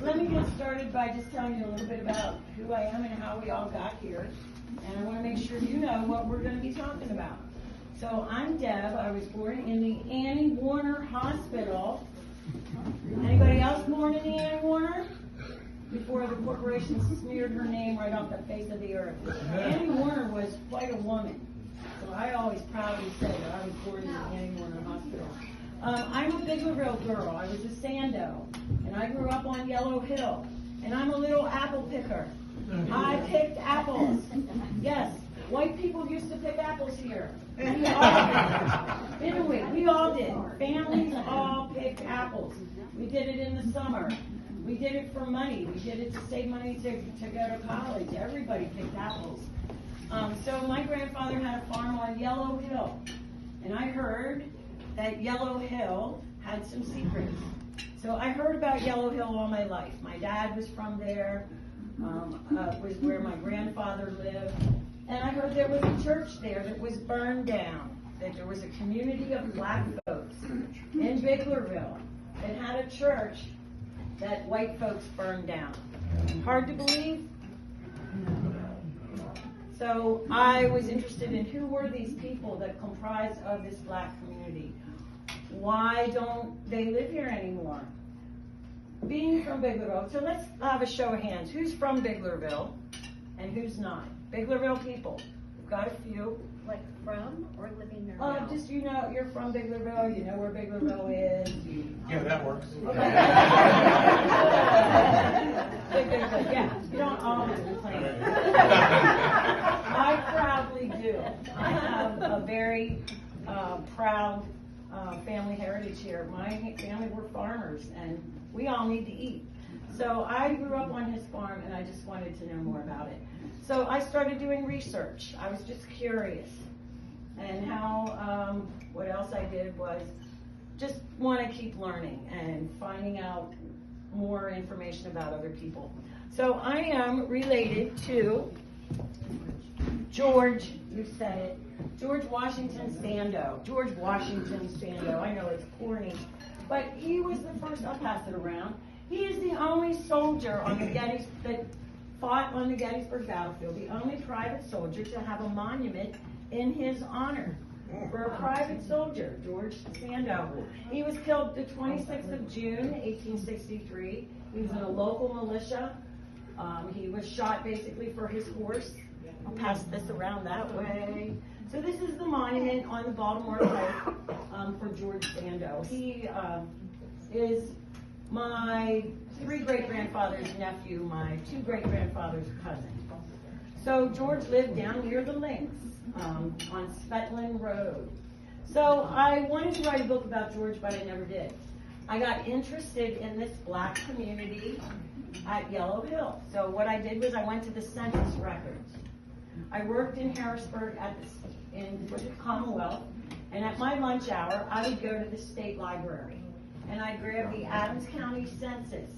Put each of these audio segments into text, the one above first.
let me get started by just telling you a little bit about who I am and how we all got here. And I want to make sure you know what we're going to be talking about. So I'm Deb. I was born in the Annie Warner Hospital. Anybody else born in the Annie Warner? Before the corporation smeared her name right off the face of the earth. Annie Warner was quite a woman. So I always proudly say that I was born in the Annie Warner Hospital. I'm a Biglerville girl. I was a Sando. And I grew up on Yellow Hill. And I'm a little apple picker. I picked apples. Yes, white people used to pick apples here. We all did. Didn't we? We all did. Families all picked apples. We did it in the summer. We did it for money. We did it to save money to go to college. Everybody picked apples. So my grandfather had a farm on Yellow Hill. And I heard that Yellow Hill had some secrets. So I heard about Yellow Hill all my life. My dad was from there. Was where my grandfather lived. And I heard there was a church there that was burned down. That there was a community of black folks in Biglerville that had a church that white folks burned down. Hard to believe? So I was interested in who were these people that comprised of this black community. Why don't they live here anymore? Being from Biglerville, so let's have a show of hands. Who's from Biglerville and who's not? Biglerville people. We've got a few. Like from or living there now? Just, you know, you're from Biglerville, you know where Biglerville is. Yeah, that works. Okay. Good. Yeah, you don't all have to claim it. I proudly do. I have a very proud family heritage here. My family were farmers, and we all need to eat. So I grew up on his farm, and I just wanted to know more about it. So I started doing research. I was just curious. And how, what else I did was just want to keep learning and finding out more information about other people. So I am related to George, you said it, George Washington Sando. George Washington Sando. I know it's corny, but he was the first, I'll pass it around. He is the only soldier on the that fought on the Gettysburg battlefield, the only private soldier to have a monument in his honor. For a private soldier, George Sando. He was killed the 26th of June, 1863. He was in a local militia. He was shot basically for his horse. I'll pass this around that way. So this is the monument on the Baltimore Pike for George Sando. He is my 3 great-grandfather's nephew, my 2 great-grandfather's cousin. So George lived down near the Links on Spetland Road. So I wanted to write a book about George, but I never did. I got interested in this black community at Yellow Hill. So what I did was I went to the census records. I worked in Harrisburg for the Commonwealth, and at my lunch hour, I would go to the state library, and I'd grab the Adams County census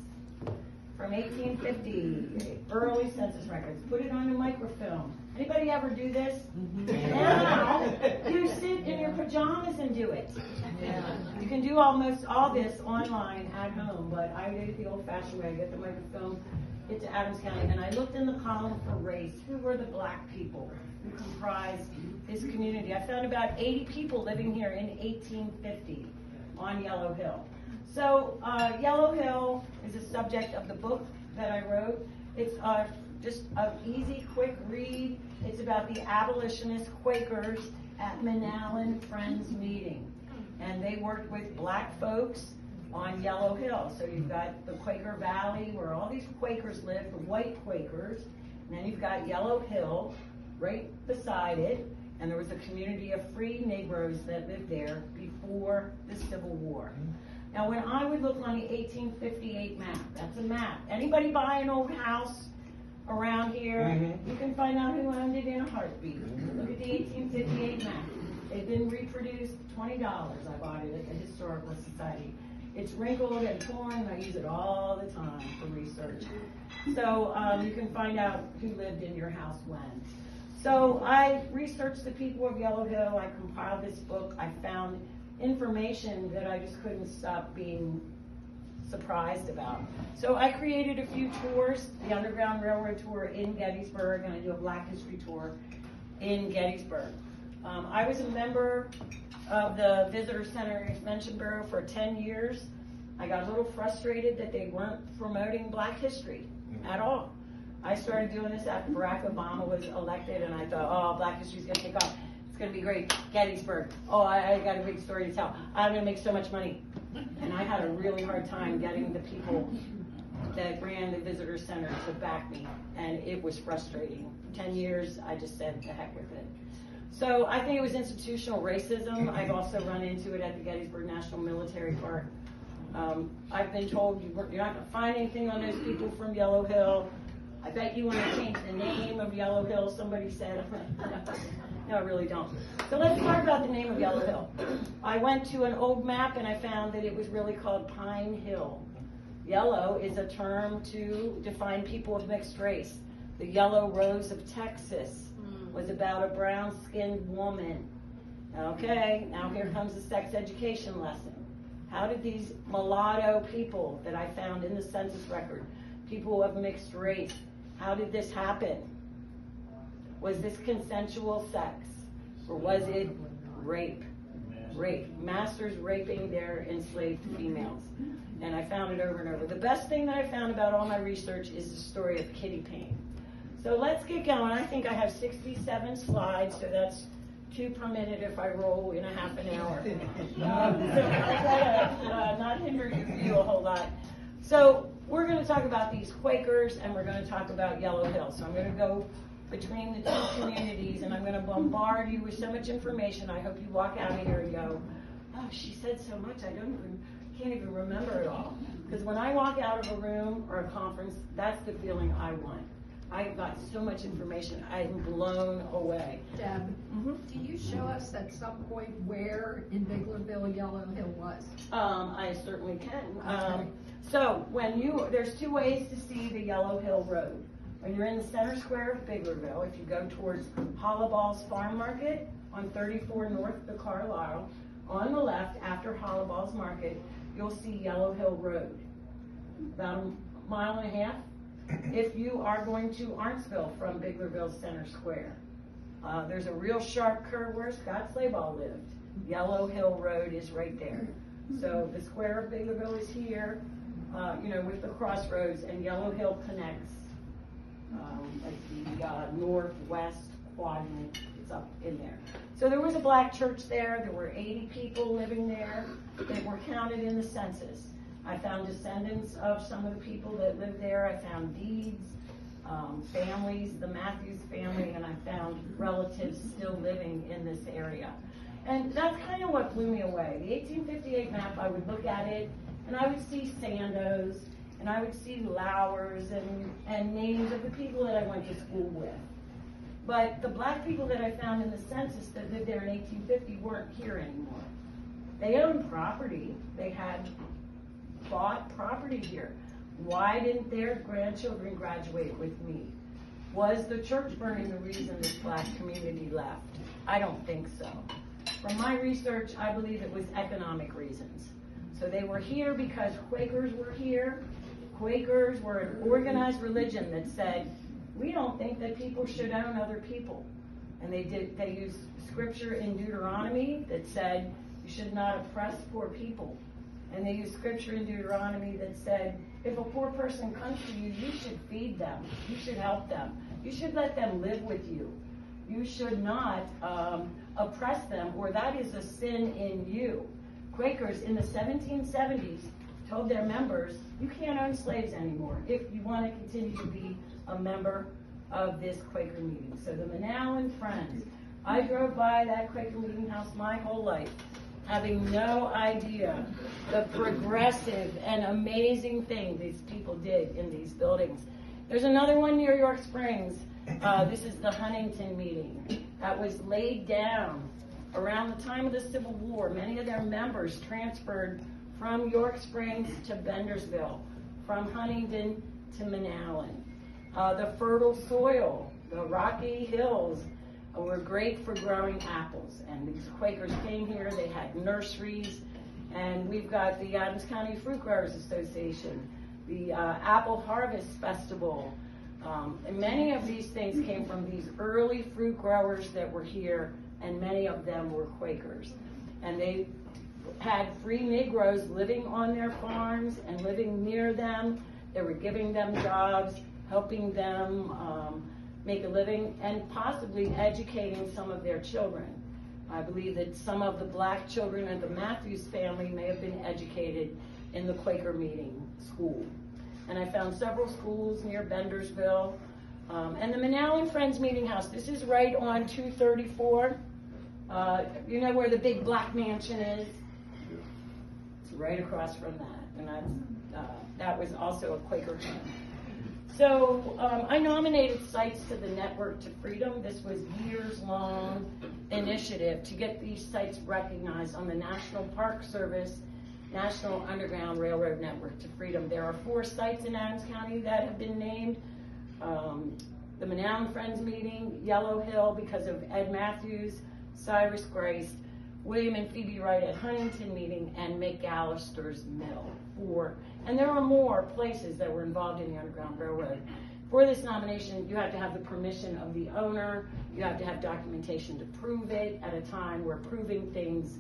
from 1850, early census records, put it on a microfilm. Anybody ever do this? Now, you sit in your pajamas and do it. You can do almost all this online at home, but I did it the old-fashioned way. I get the microfilm, get to Adams County, and I looked in the column for race. Who were the black people who comprised this community? I found about 80 people living here in 1850 on Yellow Hill. So Yellow Hill is a subject of the book that I wrote. It's just an easy, quick read. It's about the abolitionist Quakers at Manalapan Friends meeting. And they worked with black folks on Yellow Hill. So you've got the Quaker Valley where all these Quakers lived, the white Quakers. And then you've got Yellow Hill right beside it. And there was a community of free Negroes that lived there before the Civil War. Now, when I would look on the 1858 map, that's a map. Anybody buy an old house around here? You can find out who owned it in a heartbeat. Look at the 1858 map. It's been reproduced, $20. I bought it at the Historical Society. It's wrinkled and torn. I use it all the time for research. So you can find out who lived in your house when. So I researched the people of Yellow Hill. I compiled this book. I found information that I just couldn't stop being surprised about. So I created a few tours, the Underground Railroad tour in Gettysburg, and I do a Black History tour in Gettysburg. I was a member of the Visitor Center Extension Bureau for 10 years. I got a little frustrated that they weren't promoting Black history at all. I started doing this after Barack Obama was elected, and I thought, oh, Black history is going to take off. It's going to be great. Gettysburg. Oh, I got a big story to tell. I'm going to make so much money. And I had a really hard time getting the people that ran the Visitor Center to back me, and it was frustrating. For 10 years, I just said, the heck with it. So I think it was institutional racism. I've also run into it at the Gettysburg National Military Park. I've been told you're not going to find anything on those people from Yellow Hill. I bet you want to change the name of Yellow Hill, somebody said. No, I really don't. So let's talk about the name of Yellow Hill. I went to an old map and I found that it was really called Pine Hill. Yellow is a term to define people of mixed race. The Yellow Rose of Texas was about a brown-skinned woman. Okay, now here comes the sex education lesson. How did these mulatto people that I found in the census record, people of mixed race, how did this happen? Was this consensual sex? Or was it rape? Rape. Masters raping their enslaved females. And I found it over and over. The best thing that I found about all my research is the story of Kitty Payne. So let's get going. I think I have 67 slides, so that's 2 per minute if I roll in a half an hour. So I'll try to not hinder your view a whole lot. So we're going to talk about these Quakers, and we're going to talk about Yellow Hill. So I'm going to go between the 2 communities, and I'm going to bombard you with so much information. I hope you walk out of here and go, oh, she said so much, can't even remember it all. Because when I walk out of a room or a conference, that's the feeling I want. I got so much information, I'm blown away. Deb, do you show us at some point where in Biglerville Yellow Hill was? I certainly can. Okay. So there's 2 ways to see the Yellow Hill Road. When you're in the center square of Biglerville, if you go towards Hollaball's Farm Market on 34 North the Carlisle, on the left after Hollaball's Market, you'll see Yellow Hill Road, about a mile and a half. If you are going to Arntsville from Biglerville Center Square, there's a real sharp curve where Scott Slayball lived. Yellow Hill Road is right there. So the square of Biglerville is here, with the crossroads, and Yellow Hill connects like the northwest quadrant. It's up in there. So there was a Black church there. There were 80 people living there that were counted in the census. I found descendants of some of the people that lived there. I found deeds, families, the Matthews family, and I found relatives still living in this area. And that's kind of what blew me away. The 1858 map, I would look at it, and I would see Sandos, and I would see Lowers, and names of the people that I went to school with. But the Black people that I found in the census that lived there in 1850 weren't here anymore. They owned property. They had bought property here. Why didn't their grandchildren graduate with me? Was the church burning the reason this Black community left? I don't think so. From my research, I believe it was economic reasons. So they were here because Quakers were here. Quakers were an organized religion that said, we don't think that people should own other people. And they used scripture in Deuteronomy that said, you should not oppress poor people. And they used scripture in Deuteronomy that said, if a poor person comes to you, you should feed them. You should help them. You should let them live with you. You should not oppress them, or that is a sin in you. Quakers in the 1770s told their members, you can't own slaves anymore if you want to continue to be a member of this Quaker meeting. So the Manawan Friends, I drove by that Quaker meeting house my whole life, having no idea the progressive and amazing thing these people did in these buildings. There's another one near York Springs. This is the Huntington meeting that was laid down around the time of the Civil War. Many of their members transferred from York Springs to Bendersville, from Huntington to Manawan. The fertile soil, the rocky hills, were great for growing apples. And these Quakers came here, they had nurseries, And we've got the Adams County Fruit Growers Association, the Apple Harvest Festival. And many of these things came from these early fruit growers that were here, and many of them were Quakers. And they had free Negroes living on their farms and living near them. They were giving them jobs, helping them make a living, and possibly educating some of their children. I believe that some of the black children of the Matthews family may have been educated in the Quaker meeting school. And I found several schools near Bendersville. And the Manal and Friends Meeting House, this is right on 234. You know where the big black mansion is? It's right across from that. And that was also a Quaker home. So I nominated sites to the Network to Freedom. This was years-long initiative to get these sites recognized on the National Park Service, National Underground Railroad Network to Freedom. There are 4 sites in Adams County that have been named. The Manal and Friends Meeting, Yellow Hill because of Ed Matthews, Cyrus Grace, William and Phoebe Wright at Huntington Meeting, and McAllister's Mill. 4. And there are more places that were involved in the Underground Railroad. For this nomination, you have to have the permission of the owner. You have to have documentation to prove it at a time where proving things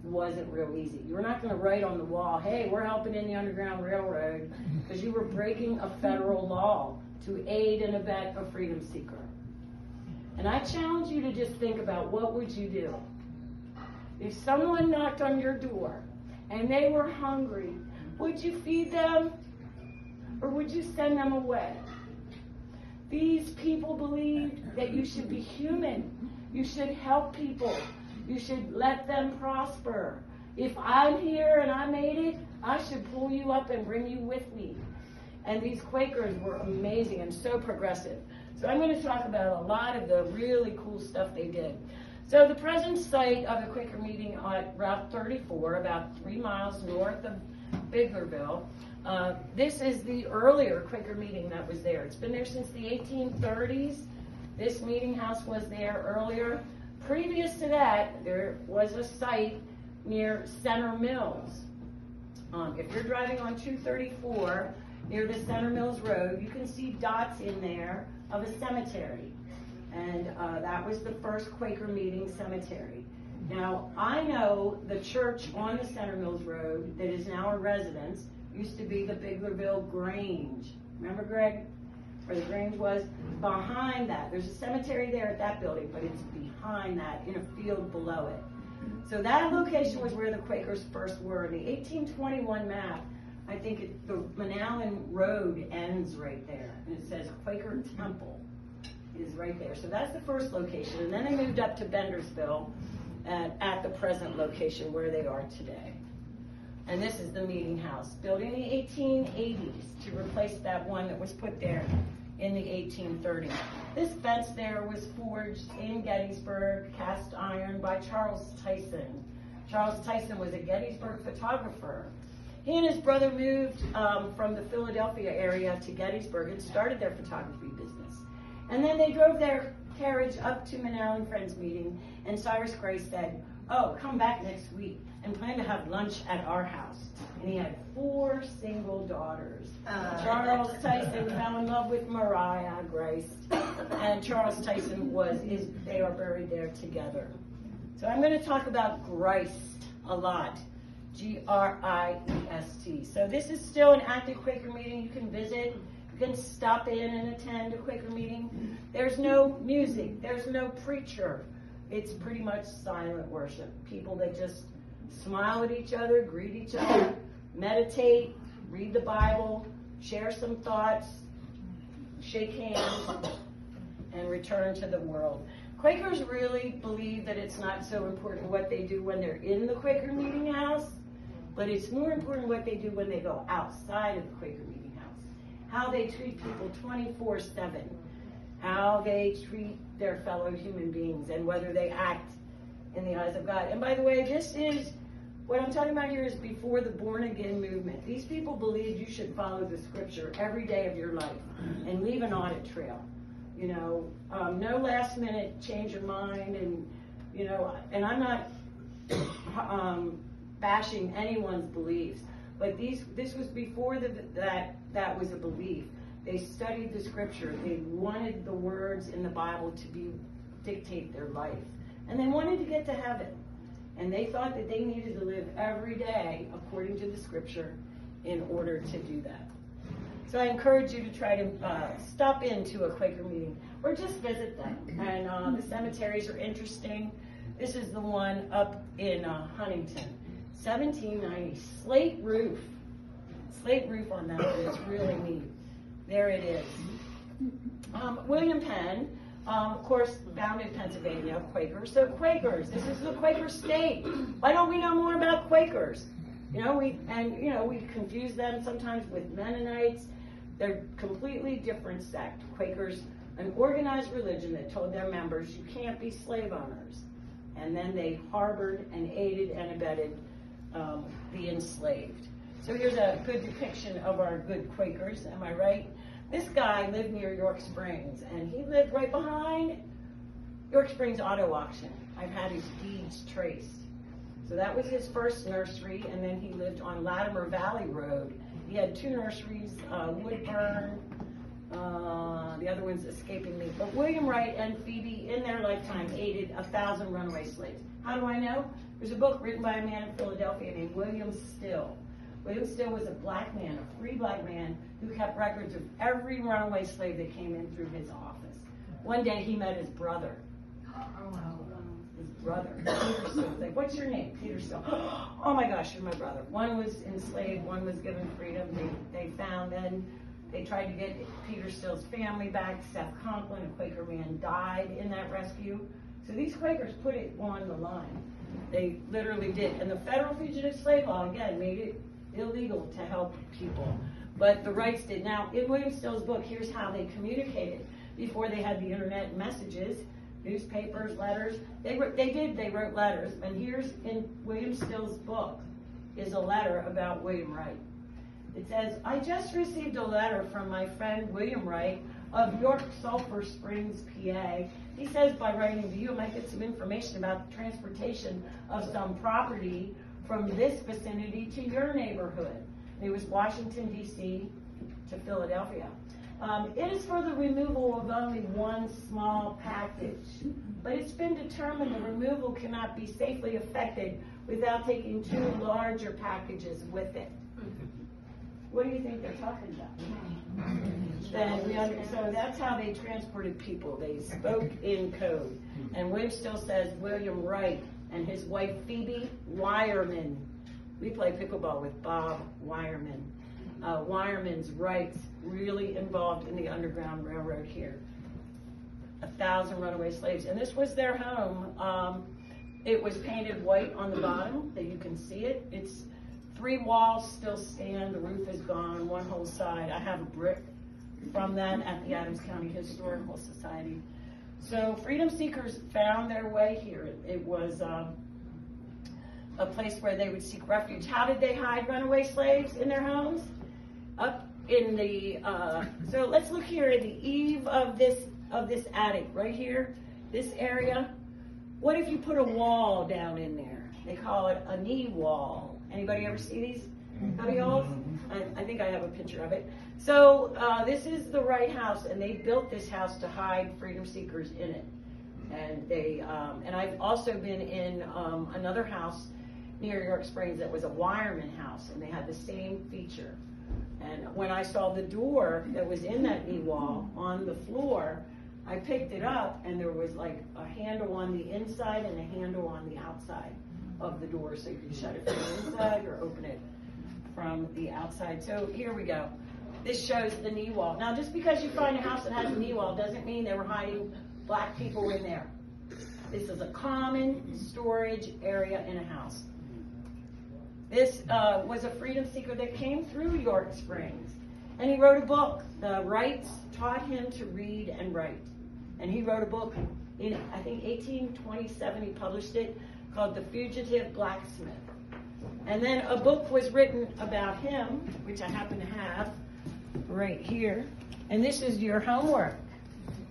wasn't real easy. You were not going to write on the wall, hey, we're helping in the Underground Railroad, because you were breaking a federal law to aid and abet a freedom seeker. And I challenge you to just think about, what would you do? If someone knocked on your door and they were hungry, would you feed them or would you send them away? These people believed that you should be human. You should help people. You should let them prosper. If I'm here and I made it, I should pull you up and bring you with me. And these Quakers were amazing and so progressive. So I'm going to talk about a lot of the really cool stuff they did. So the present site of the Quaker meeting on Route 34, about 3 miles north of Biglerville. This is the earlier Quaker meeting that was there. It's been there since the 1830s. This meeting house was there earlier. Previous to that, there was a site near Center Mills. If you're driving on 234 near the Center Mills Road, you can see dots in there of a cemetery. And that was the first Quaker meeting cemetery. Now, I know the church on the Center Mills Road that is now a residence used to be the Biglerville Grange. Remember, Greg? Where the Grange was? Behind that. There's a cemetery there at that building, but it's behind that in a field below it. So that location was where the Quakers first were. In the 1821 map, I think the Manalapan Road ends right there. And it says Quaker Temple is right there. So that's the first location. And then they moved up to Bendersville at the present location where they are today. And this is the meeting house, built in the 1880s to replace that one that was put there in the 1830s. This fence there was forged in Gettysburg, cast iron, by Charles Tyson. Charles Tyson was a Gettysburg photographer. He and his brother moved from the Philadelphia area to Gettysburg and started their photography business. And then they drove their carriage up to Manal and Friends meeting, and Cyrus Grace said, oh, come back next week and plan to have lunch at our house. And he had 4 single daughters. Charles Tyson fell in love with Mariah Grace, and Charles Tyson they are buried there together. So I'm going to talk about Grist a lot, G-R-I-E-S-T. So this is still an active Quaker meeting. You can visit. You can stop in and attend a Quaker meeting. There's no music. There's no preacher. It's pretty much silent worship. People that just smile at each other, greet each other, meditate, read the Bible, share some thoughts, shake hands, and return to the world. Quakers really believe that it's not so important what they do when they're in the Quaker meeting house, but it's more important what they do when they go outside of the Quaker meeting house. How they treat people 24/7. How they treat their fellow human beings, and whether they act in the eyes of God. And by the way, what I'm talking about here is before the born again movement. These people believed you should follow the scripture every day of your life and leave an audit trail. You know, no last minute change your mind, and you know, and I'm not bashing anyone's beliefs, but this was before that was a belief. They studied the scripture. They wanted the words in the Bible to dictate their life. And they wanted to get to heaven. And they thought that they needed to live every day according to the scripture in order to do that. So I encourage you to try to stop into a Quaker meeting or just visit them. And the cemeteries are interesting. This is the one up in Huntington. 1790, slate roof. Slate roof on that one is really neat. There it is. William Penn, of course, founded Pennsylvania, Quakers. So Quakers, this is the Quaker state. Why don't we know more about Quakers? We confuse them sometimes with Mennonites. They're completely different sect. Quakers, an organized religion that told their members you can't be slave owners. And then they harbored and aided and abetted the enslaved. So here's a good depiction of our good Quakers, am I right? This guy lived near York Springs, and he lived right behind York Springs Auto Auction. I've had his deeds traced. So that was his first nursery, and then he lived on Latimer Valley Road. He had 2 nurseries, Woodburn, the other one's escaping me. But William Wright and Phoebe, in their lifetime, aided 1,000 runaway slaves. How do I know? There's a book written by a man in Philadelphia named William Still. William Still was a black man, a free black man, who kept records of every runaway slave that came in through his office. One day he met his brother. His brother, Peter Still. Like, what's your name? Peter Still. Oh my gosh, you're my brother. One was enslaved, one was given freedom. They found then. They tried to get Peter Still's family back. Seth Conklin, a Quaker man, died in that rescue. So these Quakers put it on the line. They literally did. And the federal fugitive slave law, again, made it illegal to help people. But the Wrights did. Now, in William Still's book, here's how they communicated. Before they had the internet and messages, newspapers, letters, they wrote letters. And here's in William Still's book is a letter about William Wright. It says, I just received a letter from my friend William Wright of York Sulphur Springs, PA. He says by writing to you, I might get some information about the transportation of some property from this vicinity to your neighborhood. It was Washington, D.C. to Philadelphia. It is for the removal of only one small package, but it's been determined the removal cannot be safely effected without taking 2 larger packages with it. What do you think they're talking about? So that's how they transported people. They spoke in code. And William Still says William Wright and his wife Phoebe Wireman. We play pickleball with Bob Wireman. Wireman's Wrights really involved in the Underground Railroad here. 1,000 runaway slaves. And this was their home. It was painted white on the bottom, that you can see it. It's 3 walls still stand, the roof is gone, one whole side. I have a brick from that at the Adams County Historical Society. So freedom seekers found their way here. It was a place where they would seek refuge. How did they hide runaway slaves in their homes? Up in the, so let's look here at the eave of this attic, right here, this area. What if you put a wall down in there? They call it a knee wall. Anybody ever see these cubbyholes? I think I have a picture of it. So this is the Wright house, and they built this house to hide freedom seekers in it. And they, and I've also been in another house near York Springs that was a Wireman house, and they had the same feature. And when I saw the door that was in that knee wall on the floor, I picked it up, and there was like a handle on the inside and a handle on the outside of the door, so you can shut it from the inside or open it from the outside. So here we go. This shows the knee wall. Now, just because you find a house that has a knee wall doesn't mean they were hiding black people in there. This is a common storage area in a house. This was a freedom seeker that came through York Springs, and he wrote a book. The Wrights taught him to read and write, and he wrote a book in, I think, 1827. He published it, called The Fugitive Blacksmith. And then a book was written about him, which I happen to have right here. And this is your homework,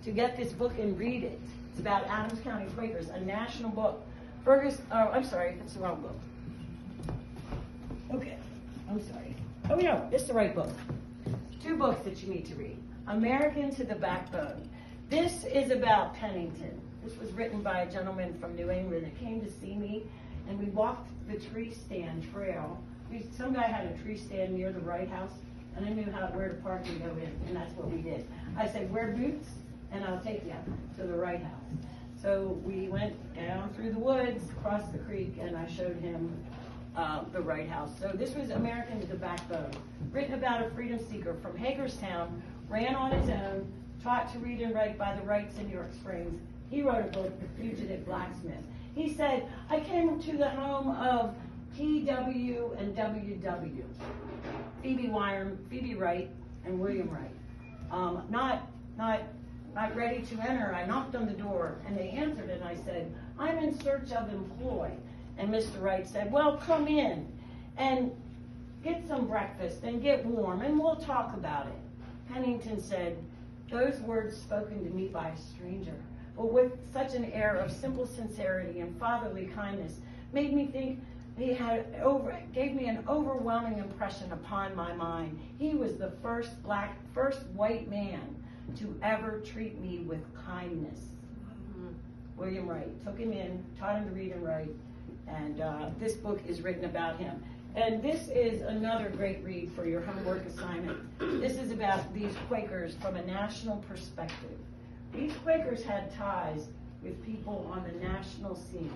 to get this book and read it. It's about Adams County Quakers, a national book. I'm sorry, that's the wrong book. I'm sorry. Oh, no, it's the right book. 2 books that you need to read. American to the Backbone. This is about Pennington. This was written by a gentleman from New England that came to see me, and we walked the tree stand trail. Some guy had a tree stand near the Wright House, and I knew where to park and go in, and that's what we did. I said, wear boots, and I'll take you to the Wright House. So we went down through the woods, across the creek, and I showed him the Wright House. So this was American to the Backbone, written about a freedom seeker from Hagerstown, ran on his own, taught to read and write by the Wrights in York Springs. He wrote a book, The Fugitive Blacksmith. He said, I came to the home of P.W. and W.W., Phoebe Wright and William Wright. Not ready to enter, I knocked on the door, and they answered, and I said, I'm in search of employ. And Mr. Wright said, well, come in and get some breakfast and get warm, and we'll talk about it. Pennington said, those words spoken to me by a stranger, but with such an air of simple sincerity and fatherly kindness, made me think gave me an overwhelming impression upon my mind. He was the first white man to ever treat me with kindness. William Wright took him in, taught him to read and write, and this book is written about him. And this is another great read for your homework assignment. This is about these Quakers from a national perspective. These Quakers had ties with people on the national scene.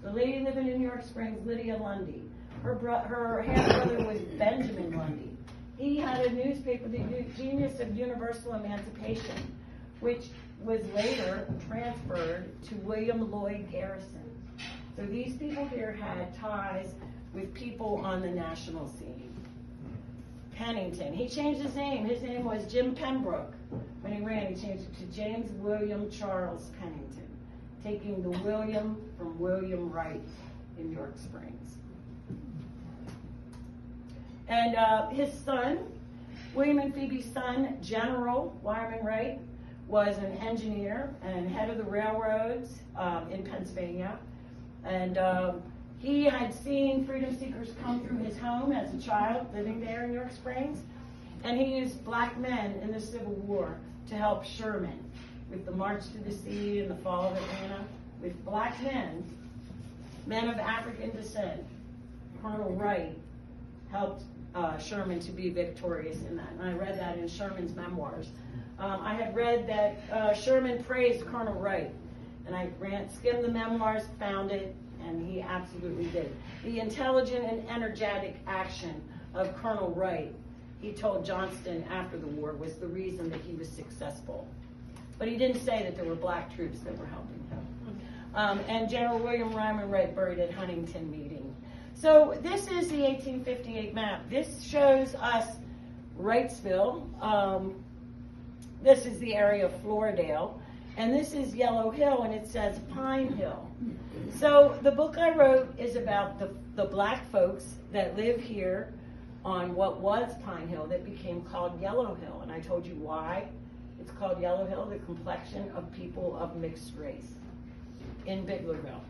The lady living in New York Springs, Lydia Lundy. Her half-brother was Benjamin Lundy. He had a newspaper, The Genius of Universal Emancipation, which was later transferred to William Lloyd Garrison. So these people here had ties with people on the national scene. Pennington, he changed his name. His name was Jim Pembroke. When he ran, he changed it to James William Charles Pennington, taking the William from William Wright in York Springs. And his son, William and Phoebe's son, General Wyman Wright, was an engineer and head of the railroads in Pennsylvania. And he had seen freedom seekers come through his home as a child living there in York Springs. And he used black men in the Civil War to help Sherman with the March to the Sea and the fall of Atlanta. With black men of African descent, Colonel Wright helped Sherman to be victorious in that. And I read that in Sherman's memoirs. I had read that Sherman praised Colonel Wright. And I skimmed the memoirs, found it, and he absolutely did. The intelligent and energetic action of Colonel Wright, he told Johnston after the war, was the reason that he was successful. But he didn't say that there were black troops that were helping him. And General William Ryman Wright buried at Huntington Meeting. So this is the 1858 map. This shows us Wrightsville. This is the area of Floridale. And this is Yellow Hill, and it says Pine Hill. So the book I wrote is about the black folks that live here on what was Pine Hill that became called Yellow Hill. And I told you why it's called Yellow Hill, the complexion of people of mixed race in Biglerville.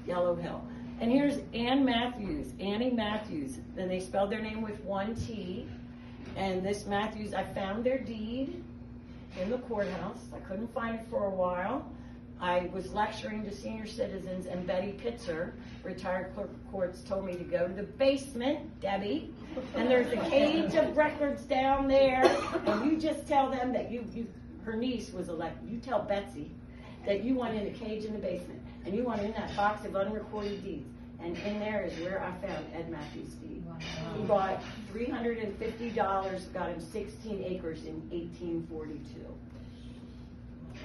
Yellow Hill. And here's Annie Matthews. Then they spelled their name with 1 T. And this Matthews, I found their deed in the courthouse. I couldn't find it for a while. I was lecturing to senior citizens, and Betty Pitzer, retired clerk of courts, told me to go to the basement, Debbie, and there's a cage of records down there, and you just tell them that her niece was elected. You tell Betsy that you want in a cage in the basement, and you want in that box of unrecorded deeds. And in there is where I found Ed Matthews' deed. Wow. He bought $350, got him 16 acres in 1842.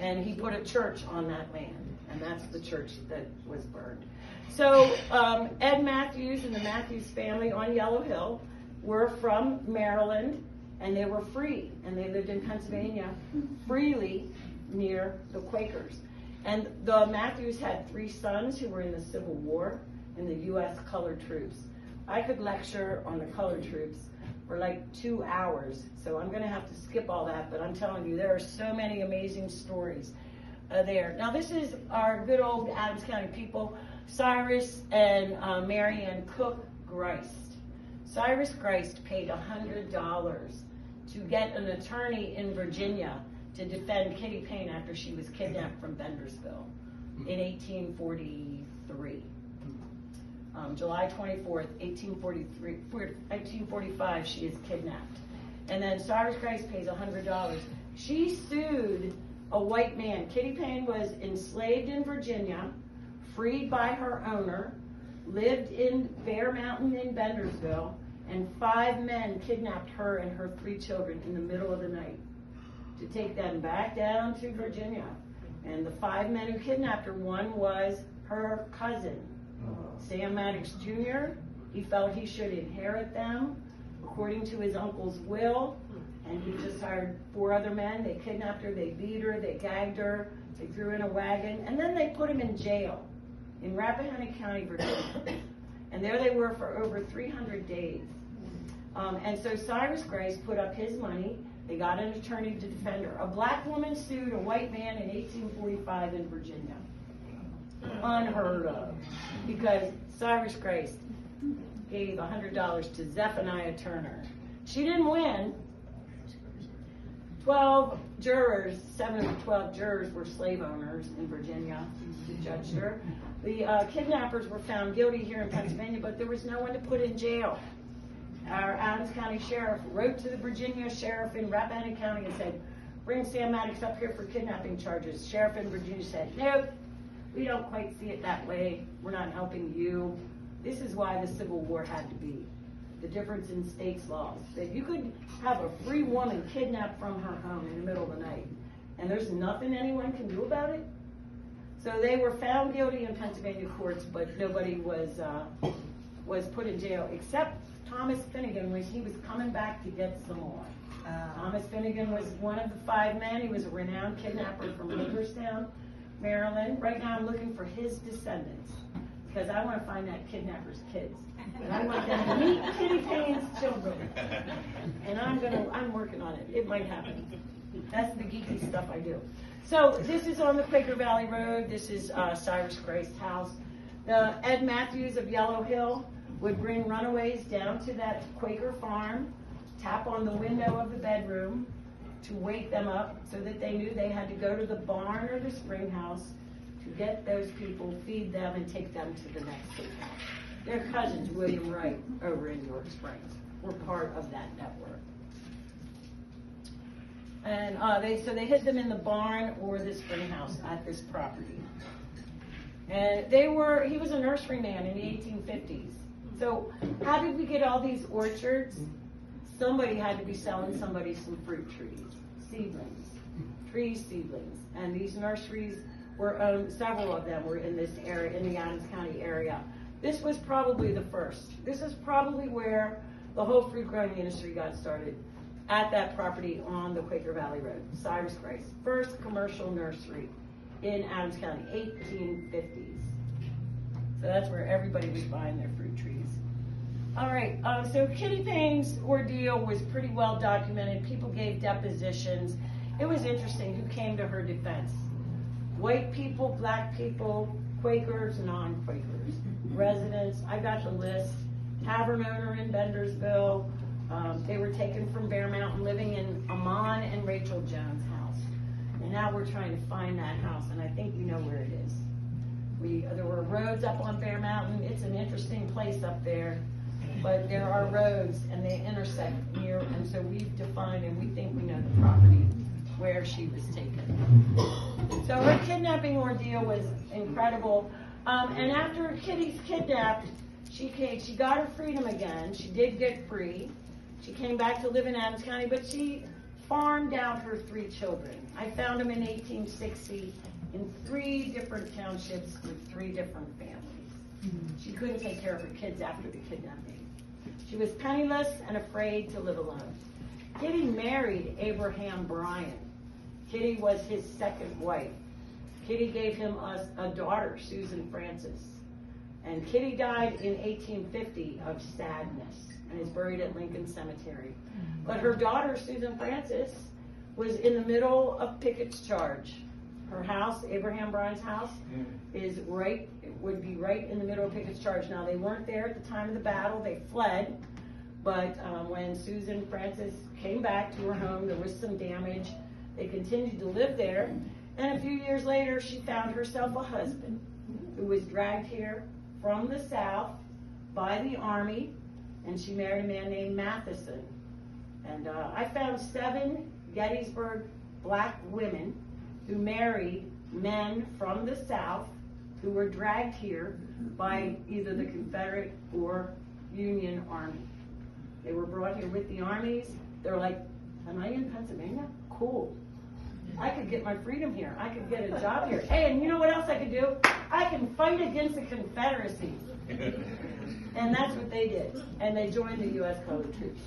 And he put a church on that land, and that's the church that was burned. So Ed Matthews and the Matthews family on Yellow Hill were from Maryland, and they were free, and they lived in Pennsylvania freely near the Quakers. And the Matthews had 3 sons who were in the Civil War in the U.S. colored troops. I could lecture on the colored troops for like 2 hours, so I'm going to have to skip all that, but I'm telling you, there are so many amazing stories there. Now, this is our good old Adams County people, Cyrus and Mary Ann Cook Grist. Cyrus Christ paid $100 to get an attorney in Virginia to defend Kitty Payne after she was kidnapped from Bendersville in 1843. July 24th, 1845, she is kidnapped. And then Cyrus Christ pays $100. She sued a white man. Kitty Payne was enslaved in Virginia, freed by her owner, lived in Bear Mountain in Bendersville, and 5 men kidnapped her and her 3 children in the middle of the night to take them back down to Virginia. And the 5 men who kidnapped her, one was her cousin, Sam Maddox Jr. He felt he should inherit them according to his uncle's will, and he just hired 4 other men. They kidnapped her, they beat her, they gagged her, they threw her in a wagon, and then they put him in jail in Rappahannock County, Virginia. And there they were for over 300 days. And so Cyrus Grace put up his money. They got an attorney to defend her. A black woman sued a white man in 1845 in Virginia. Unheard of. Because Cyrus Grace gave $100 to Zephaniah Turner. She didn't win. 12 jurors, 7 of the 12 jurors were slave owners in Virginia who judged her. The kidnappers were found guilty here in Pennsylvania, but there was no one to put in jail. Our Adams County Sheriff wrote to the Virginia Sheriff in Rappahannock County and said, bring Sam Maddox up here for kidnapping charges. Sheriff in Virginia said, nope, we don't quite see it that way. We're not helping you. This is why the Civil War had to be. The difference in states' laws. That you could have a free woman kidnapped from her home in the middle of the night, and there's nothing anyone can do about it. So they were found guilty in Pennsylvania courts, but nobody was put in jail except Thomas Finnegan. He was coming back to get some more. Thomas Finnegan was one of the 5 men. He was a renowned kidnapper from Hagerstown, Maryland. Right now I'm looking for his descendants because I want to find that kidnapper's kids. And I want them to meet Kitty Payne's children. And I'm working on it. It might happen. That's the geeky stuff I do. So this is on the Quaker Valley Road. This is Cyrus Grace's house. The Ed Matthews of Yellow Hill would bring runaways down to that Quaker farm, tap on the window of the bedroom to wake them up so that they knew they had to go to the barn or the spring house to get those people, feed them, and take them to the next safe house. Their cousins, William Wright, over in York Springs, were part of that network. And they hid them in the barn or the spring house at this property. And he was a nurseryman in the 1850s. So how did we get all these orchards? Somebody had to be selling somebody some fruit trees, seedlings. And these nurseries were owned, several of them were in this area, in the Adams County area. This was probably the first. This is probably where the whole fruit growing industry got started, at that property on the Quaker Valley Road. Cyrus Grace, first commercial nursery in Adams County, 1850s. So that's where everybody was buying their fruit trees. All right, so Kitty Payne's ordeal was pretty well documented. People gave depositions. It was interesting who came to her defense. White people, black people, Quakers, non-Quakers, residents. I got the list. Tavern owner in Bendersville. They were taken from Bear Mountain, living in Amon and Rachel Jones' house. And now we're trying to find that house, and I think you know where it is. There were roads up on Bear Mountain. It's an interesting place up there, but there are roads, and they intersect near, and so we've defined, and we think we know the property where she was taken. So her kidnapping ordeal was incredible. And after Kitty's kidnapped, she got her freedom again. She did get free. She came back to live in Adams County, but she farmed out her 3 children. I found them in 1860 in 3 different townships with 3 different families. She couldn't take care of her kids after the kidnapping. She was penniless and afraid to live alone. Kitty married Abraham Bryan. Kitty was his second wife. Kitty gave him a daughter, Susan Francis. And Kitty died in 1850 of sadness and is buried at Lincoln Cemetery. But her daughter, Susan Francis, was in the middle of Pickett's charge. Her house, Abraham Bryan's house, would be right in the middle of Pickett's charge. Now, they weren't there at the time of the battle. They fled. But when Susan Francis came back to her home, there was some damage. They continued to live there. And a few years later, she found herself a husband who was dragged here from the South by the Army, and she married a man named Matheson. And I found 7 Gettysburg black women who married men from the South who were dragged here by either the Confederate or Union Army. They were brought here with the armies. They're like, am I in Pennsylvania? Cool. I could get my freedom here. I could get a job here. Hey, and you know what else I could do? I can fight against the Confederacy. And that's what they did. And they joined the U.S. colored troops.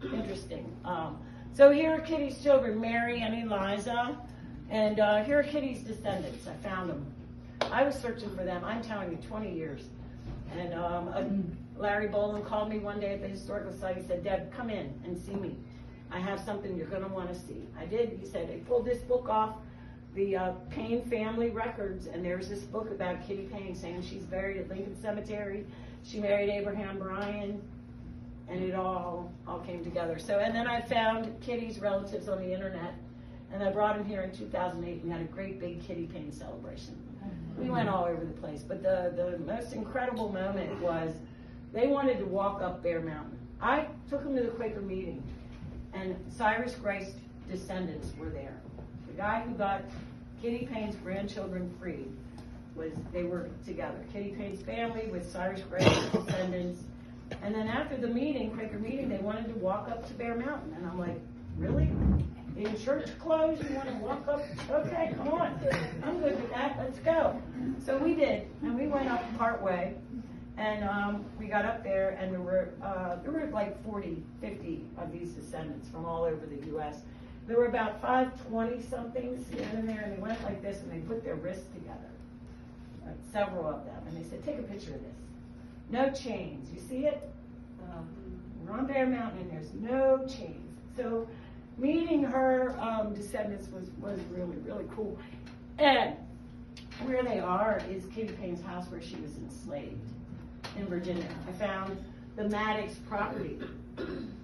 Interesting. So here are Kitty's children, Mary and Eliza. And here are Kitty's descendants. I found them. I was searching for them, I'm telling you, 20 years. And Larry Boland called me one day at the Historical Society. He said, Deb, come in and see me. I have something you're going to want to see. I did. He said, I pulled this book off the Payne family records, and there's this book about Kitty Payne saying she's buried at Lincoln Cemetery. She married Abraham Bryan, and it all came together. So, and then I found Kitty's relatives on the internet, and I brought them here in 2008. We had a great big Kitty Payne celebration. We went all over the place, but the most incredible moment was they wanted to walk up Bear Mountain. I took them to the Quaker meeting, and Cyrus Grace descendants were there. The guy who got Kitty Payne's grandchildren free they were together. Kitty Payne's family with Cyrus Grace's descendants. And then after the meeting, Quaker meeting, they wanted to walk up to Bear Mountain. And I'm like, really? In church clothes, you want to walk up? Okay, come on. I'm good with that. Let's go. So we did, and we went up part way, and we got up there, and there were like 40, 50 of these descendants from all over the U.S. There were about 520-somethings standing there, and they went like this, and they put their wrists together, several of them, and they said, take a picture of this. No chains. You see it? We're on Bear Mountain, and there's no chains. So meeting her descendants was really, really cool. And where they are is Kitty Payne's house where she was enslaved in Virginia. I found the Maddox property,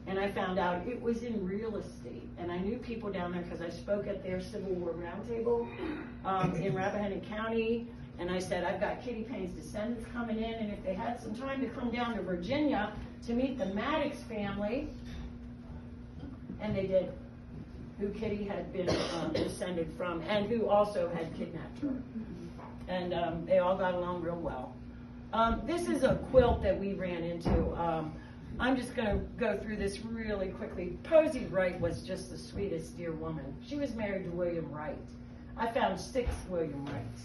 and I found out it was in real estate. And I knew people down there because I spoke at their Civil War Roundtable in Rappahannock County. And I said, I've got Kitty Payne's descendants coming in, and if they had some time to come down to Virginia to meet the Maddox family, and they did, who Kitty had been descended from, and who also had kidnapped her. And they all got along real well. This is a quilt that we ran into. I'm just going to go through this really quickly. Posey Wright was just the sweetest dear woman. She was married to William Wright. I found 6 William Wrights.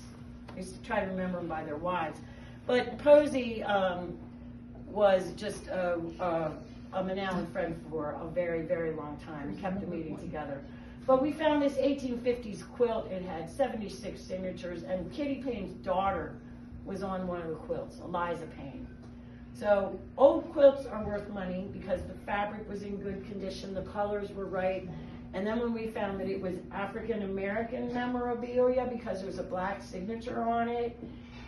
I used to try to remember them by their wives. But Posey was just a Manalapan friend for a very, very long time. We kept the meeting together. But we found this 1850s quilt. It had 76 signatures, and Kitty Payne's daughter was on one of the quilts, Eliza Payne. So old quilts are worth money because the fabric was in good condition, the colors were right. And then when we found that it was African American memorabilia because there was a black signature on it,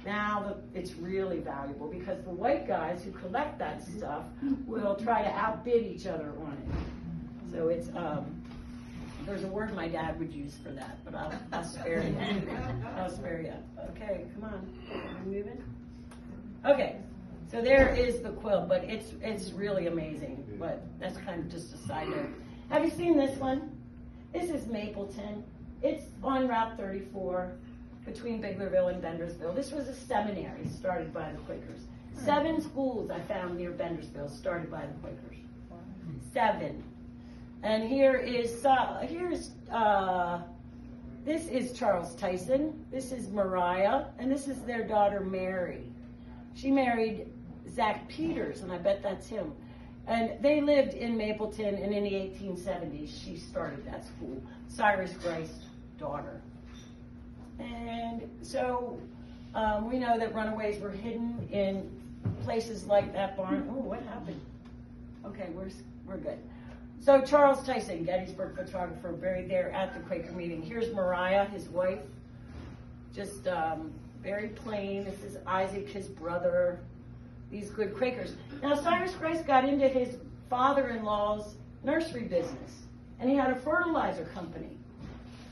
now it's really valuable because the white guys who collect that stuff will try to outbid each other on it. So it's, there's a word my dad would use for that, but I'll spare you. I'll spare you. Okay, come on. Are we moving? Okay, so there is the quilt, but it's really amazing. But that's kind of just a side note. Have you seen this one? This is Mapleton. It's on Route 34 between Biglerville and Bendersville. This was a seminary started by the Quakers. 7 schools I found near Bendersville started by the Quakers. 7. And this is Charles Tyson. This is Mariah, and this is their daughter Mary. She married Zach Peters, and I bet that's him. And they lived in Mapleton, and in the 1870s, she started that school. Cyrus Grace's daughter. And so we know that runaways were hidden in places like that barn. Oh, what happened? Okay, we're good. So Charles Tyson, Gettysburg photographer, buried there at the Quaker meeting. Here's Mariah, his wife. Just very plain. This is Isaac, his brother. These good Quakers. Now Cyrus Grace got into his father-in-law's nursery business, and he had a fertilizer company.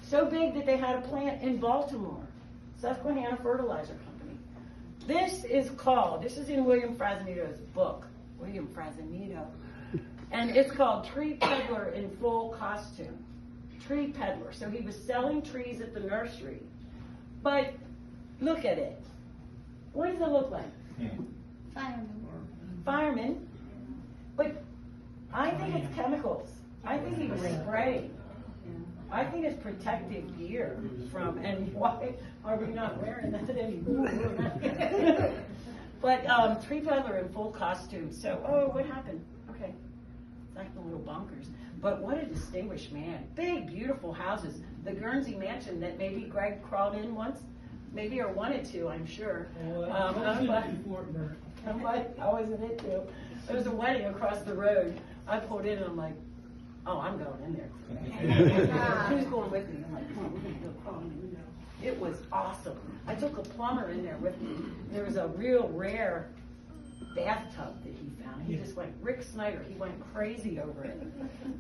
So big that they had a plant in Baltimore, Susquehanna Fertilizer Company. This is in William Frazanito's book, William Frazanito, and it's called Tree Peddler in Full Costume. Tree peddler. So he was selling trees at the nursery. But look at it. What does it look like? Fireman. But I think it's chemicals. I think he was spraying. I think it's protective gear from, and why are we not wearing that anymore? But tree peddler in full costume. So, what happened? Okay, it's like the little bunkers. But what a distinguished man. Big, beautiful houses. The Guernsey mansion that maybe Greg crawled in once, maybe, or wanted to, I'm sure. I was in it too. There was a wedding across the road. I pulled in and I'm like, oh, I'm going in there. Who's going with me? I'm like, come on, we're going to go crawl in the window. It was awesome. I took a plumber in there with me. There was a real rare bathtub that he found. He just went, Rick Snyder, he went crazy over it.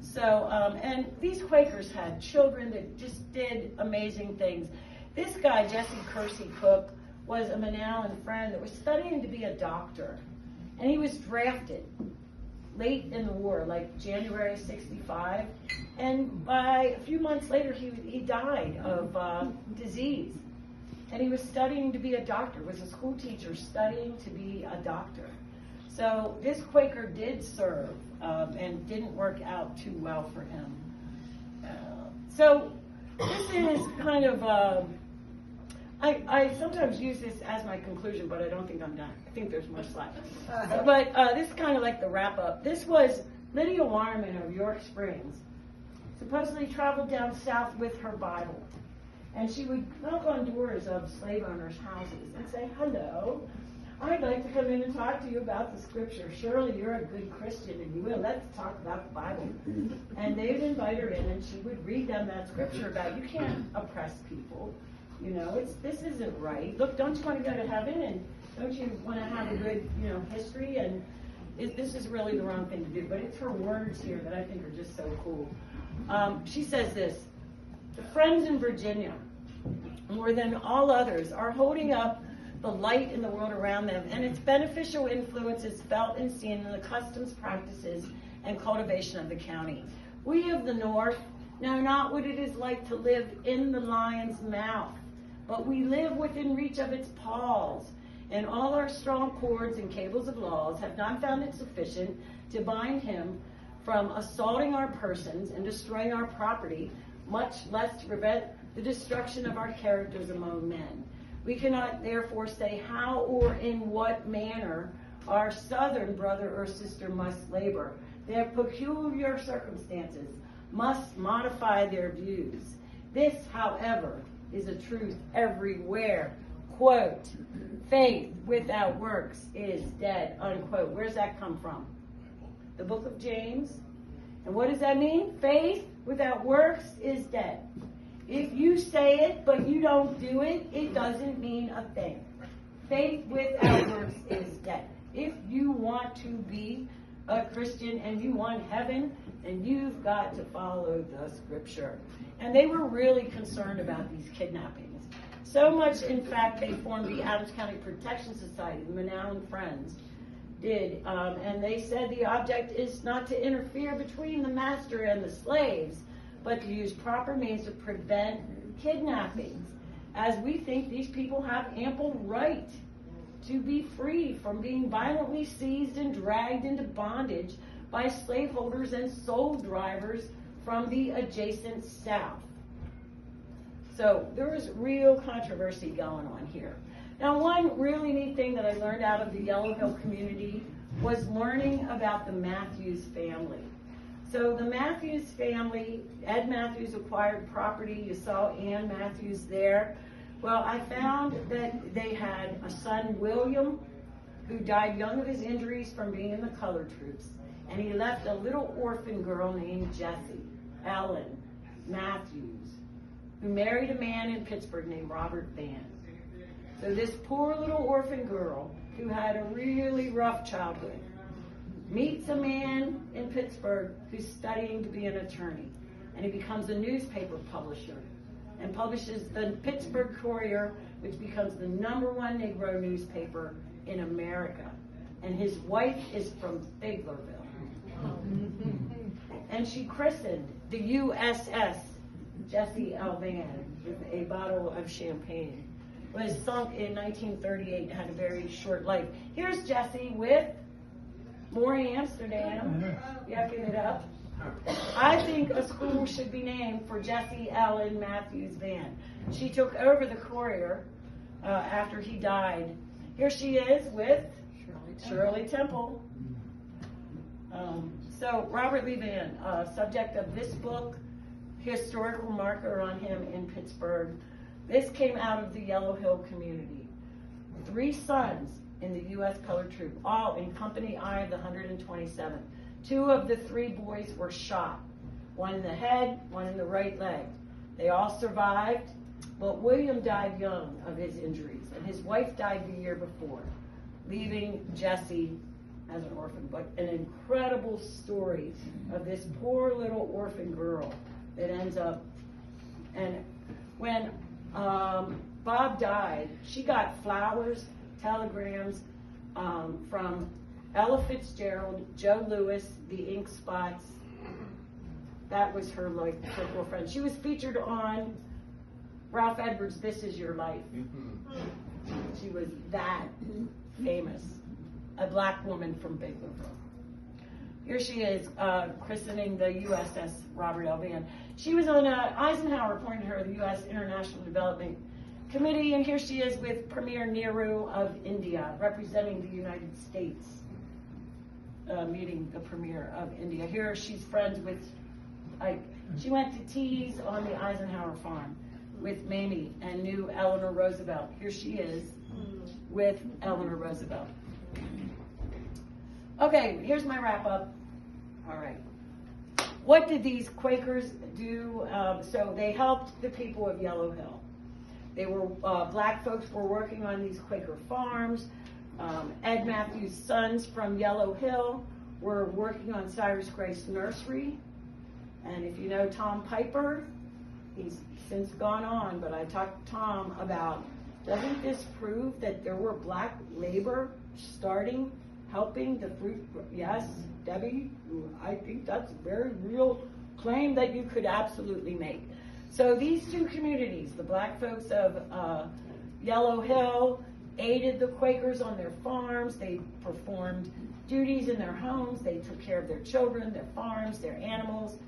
So, and these Quakers had children that just did amazing things. This guy, Jesse Kersey Cook, was a Manalan friend that was studying to be a doctor. And he was drafted late in the war, like January '65. And by a few months later, he died of disease. And he was studying to be a doctor, was a school teacher studying to be a doctor. So this Quaker did serve and didn't work out too well for him. So this is kind of, I sometimes use this as my conclusion, but I don't think I'm done. I think there's more slides. But this is kind of like the wrap up. This was Lydia Wireman of York Springs, supposedly traveled down south with her Bible. And she would knock on doors of slave owners' houses and say, hello, I'd like to come in and talk to you about the scripture. Surely you're a good Christian and you will. Let's talk about the Bible. And they would invite her in and she would read them that scripture about you can't oppress people. You know, this isn't right. Look, don't you want to go to heaven? And don't you want to have a good, history? And this is really the wrong thing to do. But it's her words here that I think are just so cool. She says this, the Friends in Virginia, more than all others, are holding up the light in the world around them, and its beneficial influence is felt and seen in the customs, practices, and cultivation of the county. We of the North know not what it is like to live in the lion's mouth, but we live within reach of its paws, and all our strong cords and cables of laws have not found it sufficient to bind him from assaulting our persons and destroying our property, much less to prevent the destruction of our characters among men. We cannot therefore say how or in what manner our southern brother or sister must labor. Their peculiar circumstances must modify their views. This, however, is a truth everywhere. Quote, faith without works is dead, unquote. Where's that come from? The book of James. And what does that mean? Faith without works is dead. If you say it, but you don't do it, it doesn't mean a thing. Faith without works is dead. If you want to be a Christian and you want heaven, then you've got to follow the scripture. And they were really concerned about these kidnappings. So much, in fact, they formed the Adams County Protection Society, the Manalan Friends did. And they said the object is not to interfere between the master and the slaves, but to use proper means to prevent kidnappings, as we think these people have ample right to be free from being violently seized and dragged into bondage by slaveholders and soul drivers from the adjacent South. So there was real controversy going on here. Now, one really neat thing that I learned out of the Yellow Hill community was learning about the Matthews family. So the Matthews family, Ed Matthews acquired property. You saw Ann Matthews there. Well, I found that they had a son, William, who died young of his injuries from being in the colored troops. And he left a little orphan girl named Jessie, Ellen Matthews, who married a man in Pittsburgh named Robert Van. So this poor little orphan girl who had a really rough childhood meets a man in Pittsburgh who's studying to be an attorney, and he becomes a newspaper publisher and publishes the Pittsburgh Courier, which becomes the #1 Negro newspaper in America. And his wife is from Biglerville. And she christened the USS Jesse L. Van with a bottle of champagne. It was sunk in 1938, had a very short life. Here's Jesse with Maury Amsterdam. Yucking it up. I think a school should be named for Jesse Ellen Matthews Van. She took over the Courier after he died. Here she is with Shirley Temple. So Robert Lee Van, subject of this book, historical marker on him in Pittsburgh. This came out of the Yellow Hill community. 3 sons in the U.S. Colored Troop, all in Company I of the 127th. 2 of the 3 boys were shot, 1 in the head, 1 in the right leg. They all survived, but William died young of his injuries, and his wife died the year before, leaving Jesse as an orphan. But an incredible story of this poor little orphan girl that ends up, and when Bob died, she got flowers, telegrams from Ella Fitzgerald, Joe Lewis, the Ink Spots. That was her circle of friends. She was featured on Ralph Edwards' This Is Your Life. She was that famous. A black woman from Biglerville. Here she is, christening the USS Robert L. Van. She was on Eisenhower appointed her the U.S. International Development Committee, and here she is with Premier Nehru of India, representing the United States, meeting the Premier of India. Here she's friends with, she went to teas on the Eisenhower farm with Mamie and knew Eleanor Roosevelt. Here she is with Eleanor Roosevelt. Okay, here's my wrap up. All right. What did these Quakers do? So they helped the people of Yellow Hill. They were, black folks were working on these Quaker farms. Ed Matthews' sons from Yellow Hill were working on Cyrus Grace Nursery. And if you know Tom Piper, he's since gone on, but I talked to Tom about, doesn't this prove that there were black labor starting, helping the fruit? Yes, Debbie, I think that's a very real claim that you could absolutely make. So these 2 communities, the black folks of Yellow Hill, aided the Quakers on their farms. They performed duties in their homes. They took care of their children, their farms, their animals,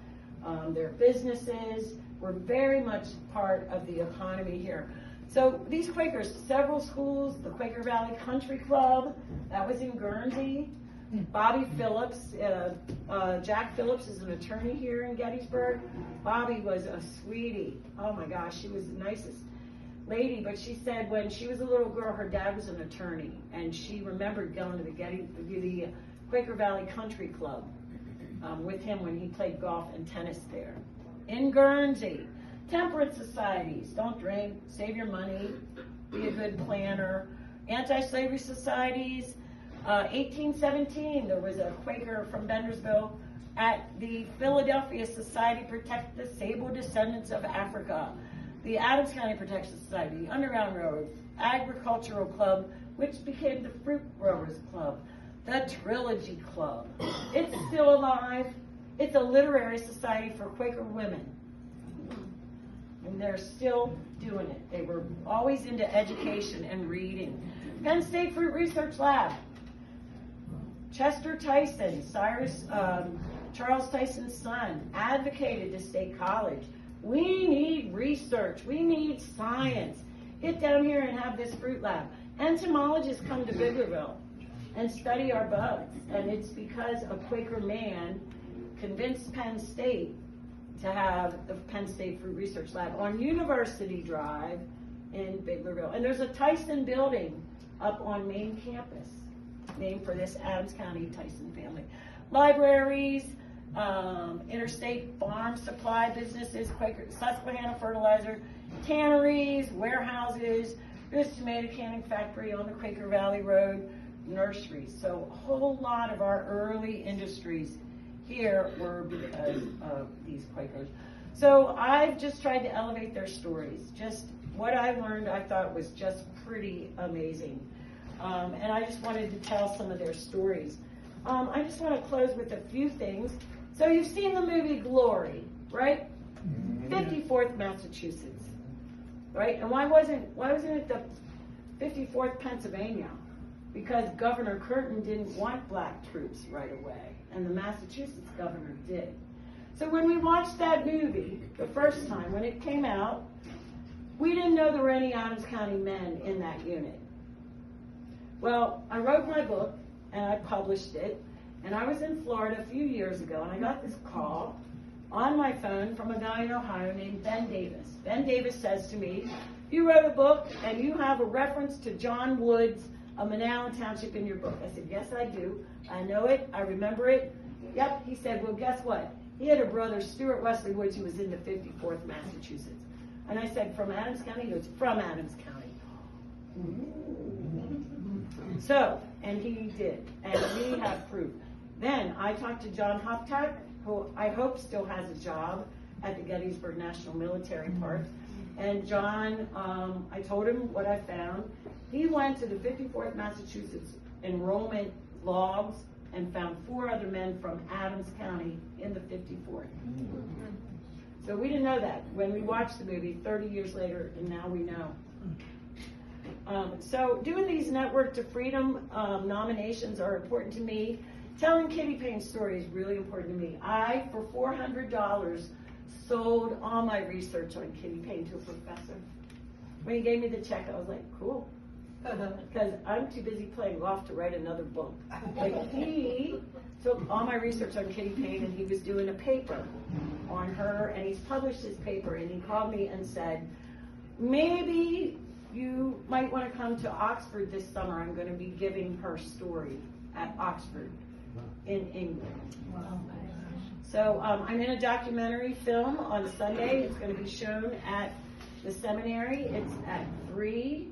their businesses, were very much part of the economy here. So these Quakers, several schools, the Quaker Valley Country Club, that was in Guernsey. Bobby Phillips, Jack Phillips is an attorney here in Gettysburg. Bobby was a sweetie. Oh my gosh, she was the nicest lady, but she said when she was a little girl, her dad was an attorney, and she remembered going to the Quaker Valley Country Club with him when he played golf and tennis there. In Guernsey, temperance societies, don't drink, save your money, be a good planner. Anti-slavery societies, 1817, there was a Quaker from Bendersville at the Philadelphia Society to Protect the Sable Descendants of Africa, the Adams County Protection Society, the Underground Railroad, Agricultural Club, which became the Fruit Growers Club, the Trilogy Club. It's still alive. It's a literary society for Quaker women. And they're still doing it. They were always into education and reading. Penn State Fruit Research Lab. Chester Tyson, Charles Tyson's son, advocated to State College. We need research. We need science. Get down here and have this fruit lab. Entomologists come to Biglerville and study our bugs. And it's because a Quaker man convinced Penn State to have the Penn State Fruit Research Lab on University Drive in Biglerville. And there's a Tyson building up on main campus, named for this Adams County Tyson family. Libraries, interstate farm supply businesses, Quaker, Susquehanna Fertilizer, tanneries, warehouses, there's a tomato canning factory on the Quaker Valley Road, nurseries. So a whole lot of our early industries here were because of these Quakers. So I've just tried to elevate their stories. Just what I learned, I thought was just pretty amazing. And I just wanted to tell some of their stories. I just want to close with a few things. So you've seen the movie Glory, right? 54th Massachusetts, right? And why wasn't it the 54th Pennsylvania? Because Governor Curtin didn't want black troops right away, and the Massachusetts governor did. So when we watched that movie the first time, when it came out, we didn't know there were any Adams County men in that unit. Well, I wrote my book, and I published it, and I was in Florida a few years ago, and I got this call on my phone from a guy in Ohio named Ben Davis. Ben Davis says to me, "You wrote a book, and you have a reference to John Woods of Manawan Township in your book." I said, "Yes, I do. I know it. I remember it." Yep. He said, "Well, guess what? He had a brother, Stuart Wesley Woods, who was in the 54th Massachusetts." And I said, "From Adams County?" He goes, "From Adams County." So, and he did, and we have proof. Then I talked to John Hoptak, who I hope still has a job at the Gettysburg National Military Park. And John, I told him what I found. He went to the 54th Massachusetts enrollment logs and found 4 other men from Adams County in the 54th. So we didn't know that when we watched the movie 30 years later, and now we know. So doing these Network to Freedom nominations are important to me. Telling Kitty Payne's story is really important to me. I, for $400, sold all my research on Kitty Payne to a professor. When he gave me the check, I was like, cool. Because I'm too busy playing golf to write another book. Like, he took all my research on Kitty Payne, and he was doing a paper on her, and he's published his paper, and he called me and said, maybe you might want to come to Oxford this summer. I'm going to be giving her story at Oxford in England. So I'm in a documentary film on Sunday. It's going to be shown at the seminary. It's at 3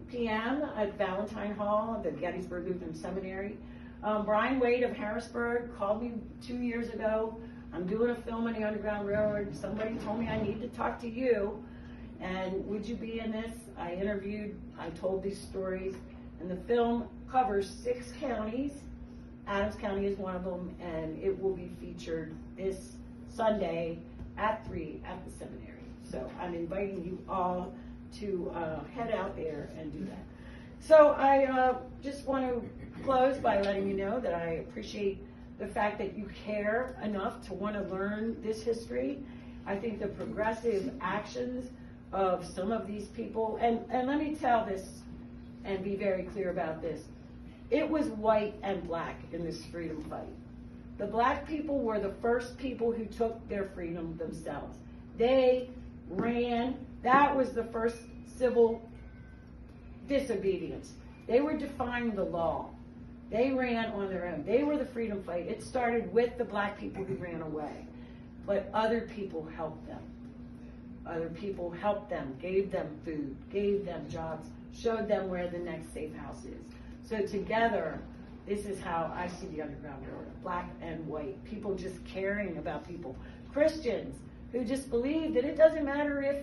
p.m. at Valentine Hall, the Gettysburg Lutheran Seminary. Brian Wade of Harrisburg called me 2 years ago. I'm doing a film on the Underground Railroad. Somebody told me I need to talk to you, and would you be in this? I interviewed, I told these stories, and the film covers 6 counties. Adams County is one of them, and it will be featured this Sunday at 3 at the seminary. So I'm inviting you all to head out there and do that. So I just want to close by letting you know that I appreciate the fact that you care enough to want to learn this history. I think the progressive actions of some of these people, and let me tell this and be very clear about this. It was white and black in this freedom fight. The black people were the first people who took their freedom themselves. They ran. That was the first civil disobedience. They were defying the law. They ran on their own. They were the freedom fight. It started with the black people who ran away. But other people helped them. Other people helped them, gave them food, gave them jobs, showed them where the next safe house is. So together, this is how I see the Underground Railroad, black and white, people just caring about people. Christians who just believe that it doesn't matter if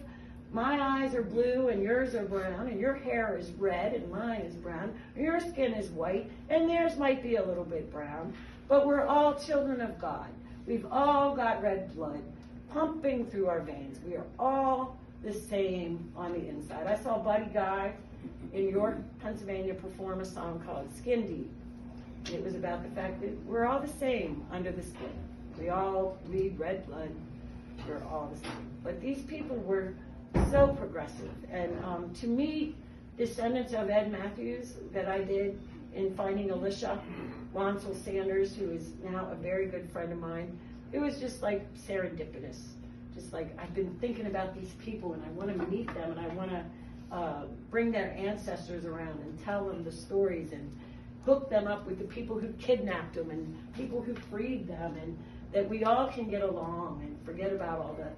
my eyes are blue and yours are brown, and your hair is red and mine is brown, or your skin is white and theirs might be a little bit brown, but we're all children of God. We've all got red blood pumping through our veins. We are all the same on the inside. I saw Buddy Guy in York, Pennsylvania perform a song called Skin Deep. It was about the fact that we're all the same under the skin. We all bleed red blood. We're all the same. But these people were so progressive. And to meet descendants of Ed Matthews that I did in finding Alicia Ronsel Sanders, who is now a very good friend of mine, it was just like serendipitous. Just like I've been thinking about these people and I want to meet them and I want to bring their ancestors around and tell them the stories and hook them up with the people who kidnapped them and people who freed them, and that we all can get along and forget about all the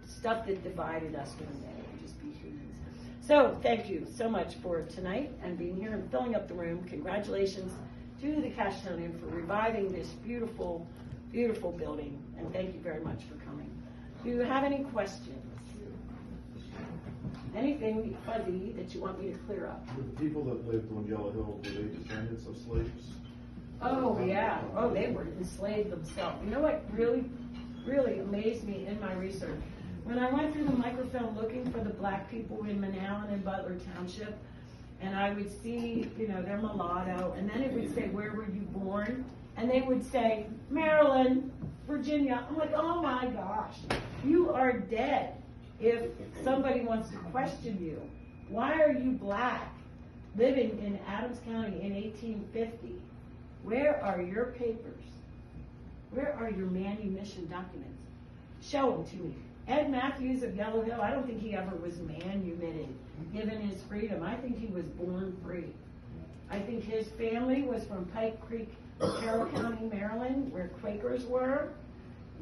stuff that divided us one day and just be humans. So thank you so much for tonight and being here and filling up the room. Congratulations to the Cashtown Inn for reviving this beautiful, beautiful building, and thank you very much for coming. Do you have any questions? Anything fuzzy that you want me to clear up? The people that lived on Yellow Hill, were they descendants of slaves? Oh, yeah. Oh, they were enslaved themselves. You know what really, really amazed me in my research? When I went through the microfilm looking for the black people in Manawan and Butler Township, and I would see, you know, they're mulatto, and then it would say, where were you born? And they would say, Maryland, Virginia. I'm like, oh my gosh, you are dead. If somebody wants to question you, why are you black living in Adams County in 1850? Where are your papers? Where are your manumission documents? Show them to me. Ed Matthews of Yellow Hill, I don't think he ever was manumitted, given his freedom. I think he was born free. I think his family was from Pike Creek, Carroll County, Maryland, where Quakers were.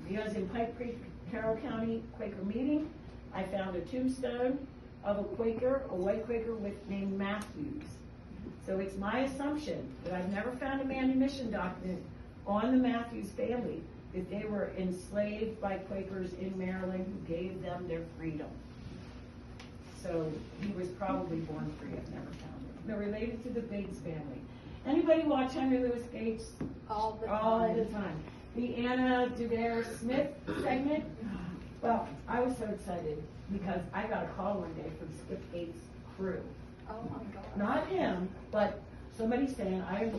Because in Pike Creek, Carroll County Quaker meeting, I found a tombstone of a Quaker, a white Quaker named Matthews. So it's my assumption that I've never found a manumission document on the Matthews family that they were enslaved by Quakers in Maryland who gave them their freedom. So he was probably born free. I've never found it. They're related to the Biggs family. Anybody watch Henry Louis Gates? All the time. All the time. The Anna Duvere Smith segment. Well, I was so excited because I got a call one day from Skip Gates' crew. Oh my God. Not him, but somebody saying, I'm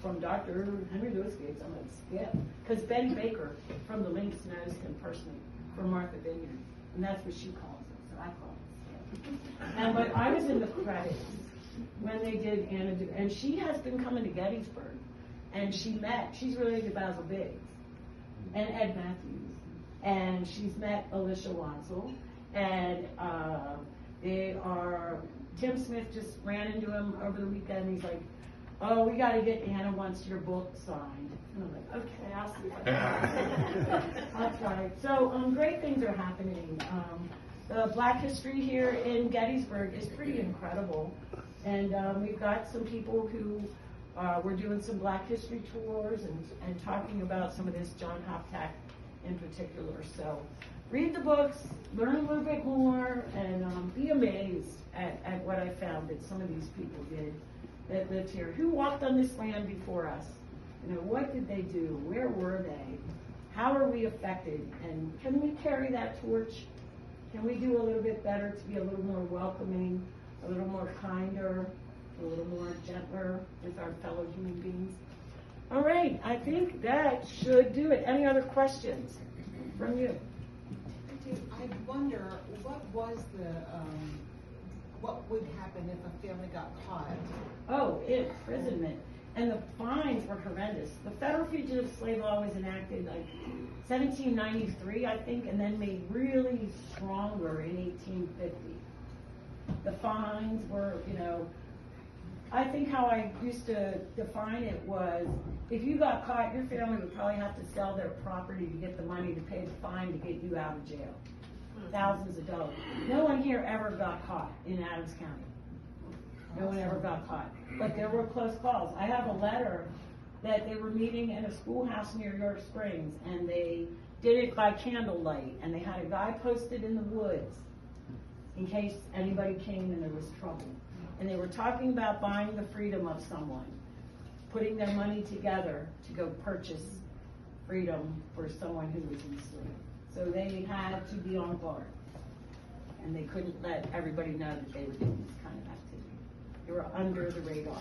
from Dr. Henry Louis Gates. I'm like, Skip. Because Betty Baker from the Links knows him personally from Martha Vineyard. And that's what she calls him. So I call him Skip. And but I was in the credits when they did Anna Duvere. And she has been coming to Gettysburg. And she's related to Basil Biggs and Ed Matthews. And she's met Alicia Wansel, and Tim Smith just ran into him over the weekend. He's like, oh, we got to get Anna wants your book signed. And I'm like, okay, I'll see if I can. I'll try. So great things are happening. The Black history here in Gettysburg is pretty incredible. And we've got some people who we're doing some Black history tours and talking about some of this, John Hoptack in particular. So read the books, learn a little bit more, and be amazed at what I found that some of these people did that lived here. Who walked on this land before us? You know, what did they do? Where were they? How are we affected? And can we carry that torch? Can we do a little bit better to be a little more welcoming, a little more kinder, a little more gentler with our fellow human beings? All right, I think that should do it. Any other questions from you? I wonder what would happen if a family got caught? Oh, imprisonment. And the fines were horrendous. The federal fugitive slave law was enacted like 1793, I think, and then made really stronger in 1850. The fines were, you know, I think how I used to define it was, if you got caught, your family would probably have to sell their property to get the money to pay the fine to get you out of jail. Thousands of dollars. No one here ever got caught in Adams County. No one ever got caught. But there were close calls. I have a letter that they were meeting in a schoolhouse near York Springs, and they did it by candlelight, and they had a guy posted in the woods in case anybody came and there was trouble. And they were talking about buying the freedom of someone, putting their money together to go purchase freedom for someone who was enslaved. So they had to be on guard, and they couldn't let everybody know that they were doing this kind of activity. They were under the radar.